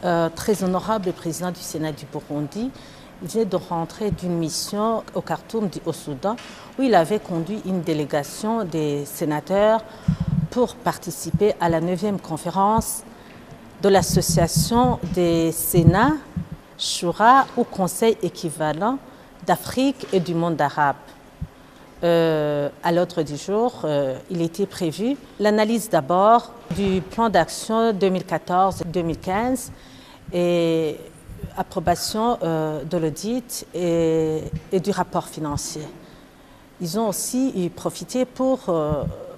Très honorable président du Sénat du Burundi, il vient de rentrer d'une mission au Khartoum au Soudan où il avait conduit une délégation des sénateurs pour participer à la 9e conférence de l'Association des Sénats, Shura ou Conseil équivalent d'Afrique et du monde arabe. À l'ordre du jour, il était prévu l'analyse d'abord du plan d'action 2014-2015 et approbation de l'audit et du rapport financier. Ils ont aussi profité pour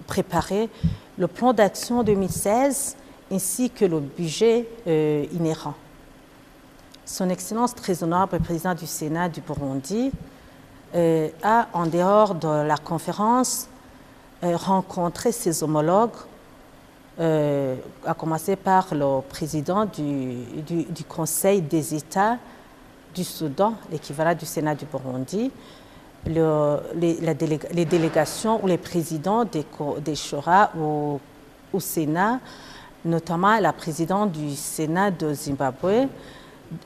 préparer le plan d'action 2016 ainsi que le budget inhérent. Son Excellence, très honorable président du Sénat du Burundi, a, en dehors de la conférence, rencontré ses homologues, à commencer par le président du Conseil des États du Soudan, l'équivalent du Sénat du Burundi, les délégations ou les présidents des Shura au Sénat, notamment la présidente du Sénat de Zimbabwe,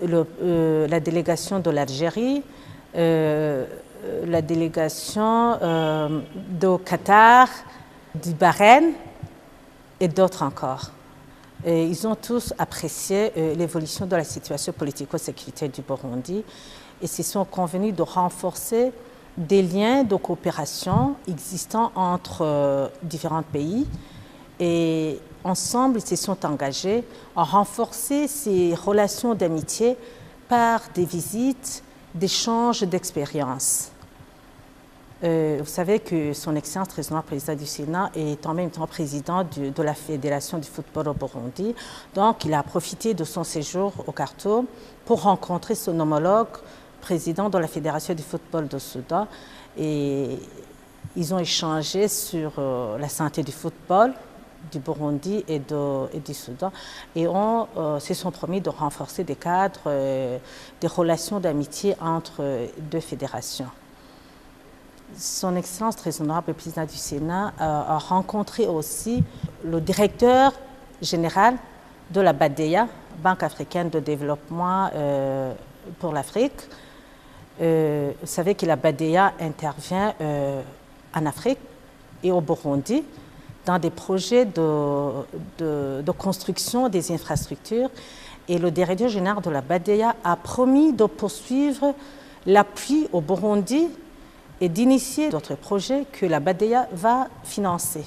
la délégation de l'Algérie, la délégation de Qatar, du Bahreïn et d'autres encore. Et ils ont tous apprécié l'évolution de la situation politico-sécuritaire du Burundi et se sont convenus de renforcer des liens de coopération existants entre différents pays. Et ensemble, ils se sont engagés à renforcer ces relations d'amitié par des visites, d'échanges d'expériences. Vous savez que son Excellence, très honorable président du Sénat, est en même temps président de la Fédération du football au Burundi. Donc, il a profité de son séjour au Khartoum pour rencontrer son homologue, président de la Fédération du football du Soudan. Et ils ont échangé sur la santé du football du Burundi et du Soudan et se sont promis de renforcer des cadres, des relations d'amitié entre deux fédérations. Son Excellence, très honorable président du Sénat, a rencontré aussi le directeur général de la BADEA, Banque africaine de développement pour l'Afrique. Vous savez que la BADEA intervient en Afrique et au Burundi dans des projets de construction des infrastructures. Et le directeur général de la BADEA a promis de poursuivre l'appui au Burundi et d'initier d'autres projets que la BADEA va financer.